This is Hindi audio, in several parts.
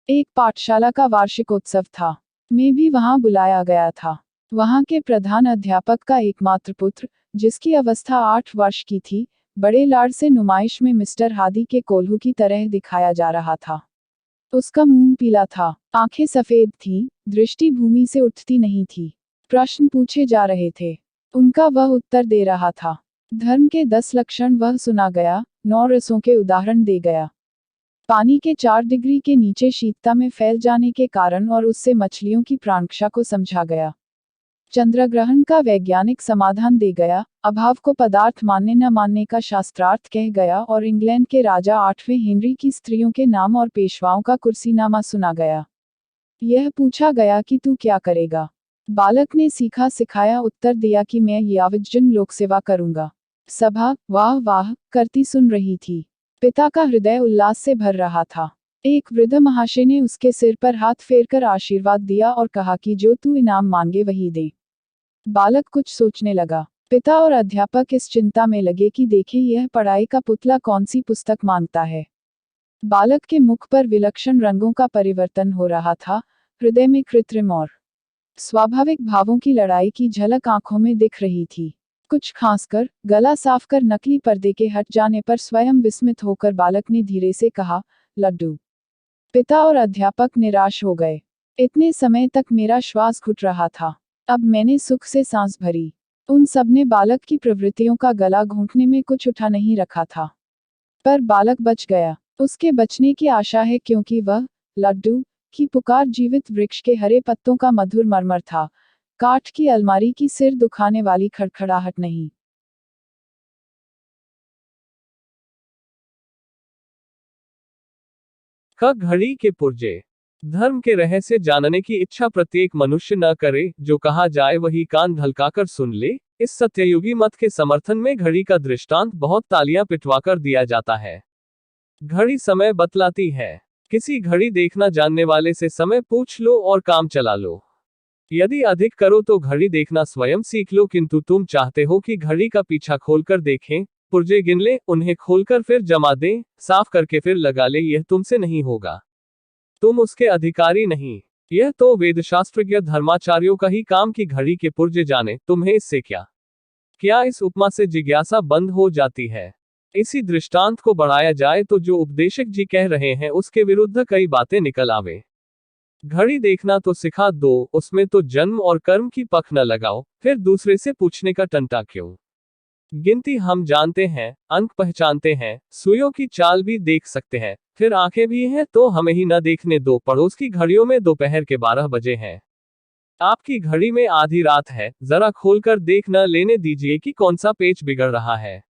एक पाठशाला का वार्षिकोत्सव था। मैं भी वहां बुलाया गया था। वहां के प्रधान अध्यापक का एकमात्र पुत्र, जिसकी अवस्था 8 वर्ष की थी, बड़े लाड से नुमाइश में मिस्टर हादी के कोल्हू की तरह दिखाया जा रहा था। उसका मुंह पीला था, आंखें सफेद थीं, दृष्टि भूमि से उठती नहीं थी। प्रश्न पूछे जा रहे थे, उनका वह उत्तर दे रहा था। धर्म के 10 लक्षण वह सुना गया, 9 रसों के उदाहरण दे गया। पानी के 4 डिग्री के नीचे शीतता में फैल जाने के कारण और उससे मछलियों की प्राणक्षा को समझा गया। चंद्रग्रहण का वैज्ञानिक समाधान दे गया, अभाव को पदार्थ मानने न मानने का शास्त्रार्थ कह गया और इंग्लैंड के राजा 8वें हेनरी की स्त्रियों के नाम और पेशवाओं का कुर्सीनामा सुना गया। यह पूछा गया कि तू क्या करेगा। बालक ने सीखा सिखाया उत्तर दिया कि मैं यावज्जन लोक सेवा करूंगा। सभा वाह वाह करती सुन रही थी। पिता का हृदय उल्लास से भर रहा था। एक वृद्ध महाशय ने उसके सिर पर हाथ फेरकर आशीर्वाद दिया और कहा कि जो तू इनाम मांगे वही दे। बालक कुछ सोचने लगा। पिता और अध्यापक इस चिंता में लगे कि देखें यह पढ़ाई का पुतला कौन सी पुस्तक मांगता है। बालक के मुख पर विलक्षण रंगों का परिवर्तन हो रहा था, हृदय में कृत्रिम और स्वाभाविक भावों की लड़ाई की झलक आंखों में दिख रही थी। कुछ खांसकर, गला साफ कर नकली पर्दे के हट जाने पर स्वयं विस्मित होकर बालक ने धीरे से कहा, लड्डू। पिता और अध्यापक निराश हो गए। इतने समय तक मेरा श्वास घुट रहा था, अब मैंने सुख से सांस भरी। उन सबने बालक की प्रवृत्तियों का गला घोंटने में कुछ उठा नहीं रखा था। पर बालक बच गया। उसके बचने की आशा है क्योंकि वह, लड्डू, की पुकार जीवित वृक्ष के हरे पत्तों का मधुर मरमर था, काठ की अलमारी की सिर दुखाने वाली खड़खड़ाहट नहीं। घड़ी के पुर्जे। धर्म के रहस्य जानने की इच्छा प्रत्येक मनुष्य न करे, जो कहा जाए वही कान ढलकाकर सुन ले। इस सत्ययुगी मत के समर्थन में घड़ी का दृष्टांत बहुत तालियां पिटवाकर दिया जाता है। घड़ी समय बतलाती है। किसी घड़ी देखना जानने वाले से समय पूछ लो और काम चला लो। यदि अधिक करो तो घड़ी देखना स्वयं सीख लो, किंतु तुम चाहते हो कि घड़ी का पीछा खोलकर देखें, पुर्जे गिन ले, उन्हें खोलकर फिर जमा दें, साफ करके फिर लगा ले, यह तुमसे नहीं होगा। तुम उसके अधिकारी नहीं। यह तो वेदशास्त्रज्ञ धर्माचार्यों का ही काम कि घड़ी के पुर्जे जाने, तुम्हें इससे क्या। क्या इस उपमा से जिज्ञासा बंद हो जाती है? इसी दृष्टांत को बढ़ाया जाए तो जो उपदेशक जी कह रहे हैं उसके विरुद्ध कई बातें निकल आवे। घड़ी देखना तो सिखा दो, उसमें तो जन्म और कर्म की पख न लगाओ, फिर दूसरे से पूछने का टंटा क्यों। गिनती हम जानते हैं, अंक पहचानते हैं, सुइयों की चाल भी देख सकते हैं, फिर आंखें भी हैं, तो हमें ही न देखने दो। पड़ोस की घड़ियों में दोपहर के 12 बजे हैं, आपकी घड़ी में आधी रात है, जरा खोलकर देख न लेने दीजिए कि कौन सा पेच बिगड़ रहा है।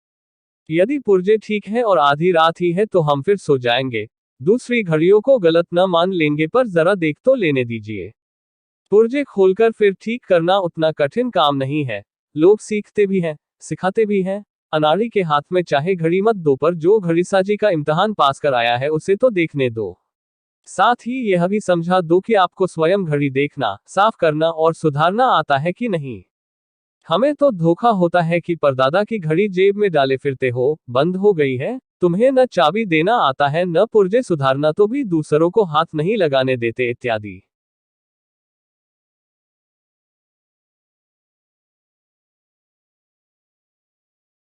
यदि पुर्जे ठीक है और आधी रात ही है तो हम फिर सो जाएंगे। दूसरी घड़ियों को गलत न मान लेंगे, पर जरा देख तो लेने दीजिए। पुर्जे खोलकर फिर ठीक करना उतना कठिन काम नहीं है। लोग सीखते भी हैं, सिखाते भी हैं। अनाड़ी के हाथ में चाहे घड़ी मत दो, पर जो घड़ीसाजी का इम्तिहान पास कर आया है उसे तो देखने दो। साथ ही यह भी समझा दो कि आपको स्वयं घड़ी देखना, साफ करना और सुधारना आता है कि नहीं। हमें तो धोखा होता है कि परदादा की घड़ी जेब में डाले फिरते हो, बंद हो गई है, तुम्हें न चाबी देना आता है, न पुर्जे सुधारना, तो भी दूसरों को हाथ नहीं लगाने देते, इत्यादि।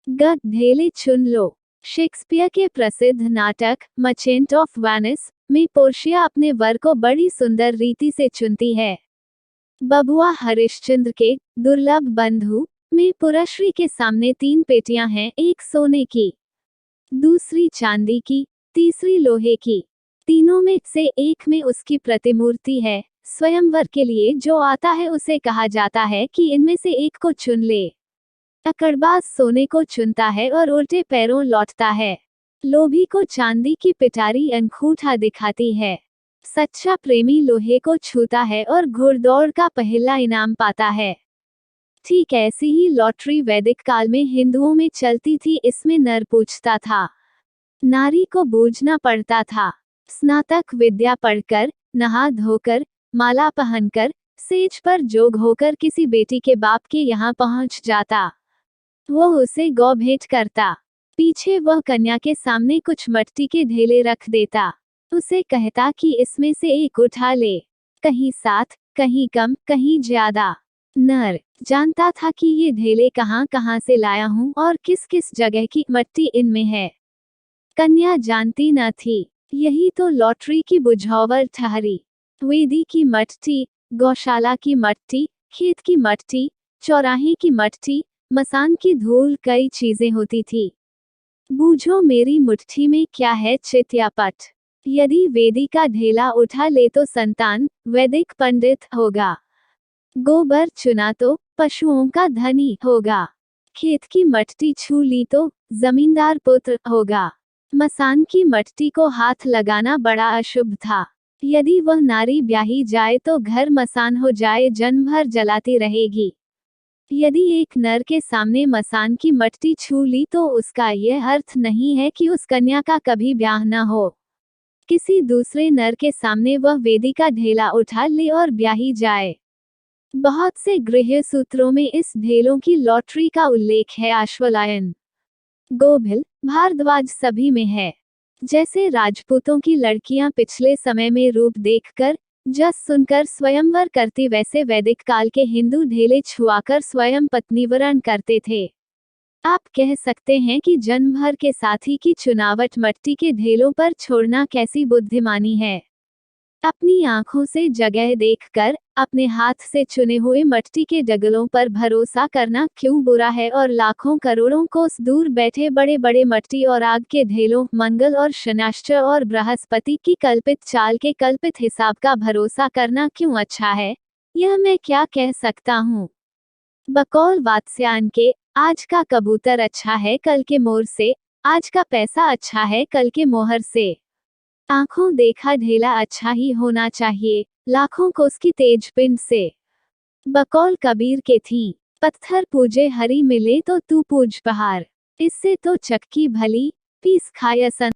गधेले चुन लो। शेक्सपियर के प्रसिद्ध नाटक मर्चेंट ऑफ वेनिस में पोर्शिया अपने वर को बड़ी सुंदर रीति से चुनती है। बबुआ हरिश्चंद्र के दुर्लभ बंधु में पुरश्री के सामने 3 पेटियां हैं, एक सोने की, दूसरी चांदी की, तीसरी लोहे की। तीनों में से एक में उसकी प्रतिमूर्ति है। स्वयंवर के लिए जो आता है उसे कहा जाता है कि इनमें से एक को चुन ले। अकड़बाज सोने को चुनता है और उल्टे पैरों लौटता है। लोभी को चांदी की पिटारी अंगूठा दिखाती है। सच्चा प्रेमी लोहे को छूता है और घुड़दौड़ का पहला इनाम पाता है। ठीक ऐसी ही लॉटरी वैदिक काल में हिंदुओं में चलती थी। इसमें नर पूछता था, नारी को बूझना पड़ता था। स्नातक विद्या पढ़कर, नहा धोकर, माला पहनकर, सेज पर जोग होकर किसी बेटी के बाप के यहाँ पहुंच जाता। वो उसे गौ भेंट करता। पीछे वह कन्या के सामने कुछ मट्टी के ढेले रख देता। उसे कहता कि इसमें से एक उठा ले, कहीं 7, कहीं कम, कहीं ज्यादा। नर जानता था कि ये ढेले कहाँ कहाँ से लाया हूँ और किस किस जगह की मट्टी इनमें है। कन्या जानती न थी। यही तो लॉटरी की बुझावट ठहरी। वेदी की मट्टी, गौशाला की मट्टी, खेत की मट्टी, चौराहे की मट्टी, मसान की धूल, कई चीजें होती थी। बूझो मेरी मुट्ठी में क्या है चित्यापट। यदि वेदी का ढेला उठा ले तो संतान वैदिक पंडित होगा। गोबर चुना तो पशुओं का धनी होगा। खेत की मट्टी छू ली तो जमींदार पुत्र होगा। मसान की मट्टी को हाथ लगाना बड़ा अशुभ था। यदि वह नारी ब्याही जाए तो घर मसान हो जाए, जन्म भर जलाती रहेगी। यदि एक नर के सामने मसान की मट्टी छू ली तो उसका यह अर्थ नहीं है कि उस कन्या का कभी ब्याह न हो। किसी दूसरे नर के सामने वह वेदी का ढेला उठा ले और ब्याही जाए। बहुत से गृह सूत्रों में इस ढेलों की लॉटरी का उल्लेख है। अश्वलायन, गोभिल, भारद्वाज सभी में है। जैसे राजपूतों की लड़कियां पिछले समय में रूप देखकर, जस सुनकर स्वयंवर करती, वैसे वैदिक काल के हिंदू ढेले छुआकर स्वयं पत्नीवरण करते थे। आप कह सकते हैं कि जन्म भर के साथी की चुनावट मट्टी के ढेलों पर छोड़ना कैसी बुद्धिमानी है। अपनी आंखों से जगह देखकर अपने हाथ से चुने हुए मट्टी के डगलों पर भरोसा करना क्यों बुरा है, और लाखों करोड़ों कोस दूर बैठे बड़े बड़े मट्टी और आग के ढेलों, मंगल और शनाश्चर और बृहस्पति की कल्पित चाल के कल्पित हिसाब का भरोसा करना क्यों अच्छा है, यह मैं क्या कह सकता हूँ। बकौल वात्स्यायन के, आज का कबूतर अच्छा है कल के मोर से, आज का पैसा अच्छा है कल के मोहर से। आंखों देखा ढेला अच्छा ही होना चाहिए, लाखों कोस की तेज पिंड से। बकौल कबीर के थी, पत्थर पूजे हरी, मिले तो तू पूज पहाड़। इससे तो चक्की भली, पीस खाय सन।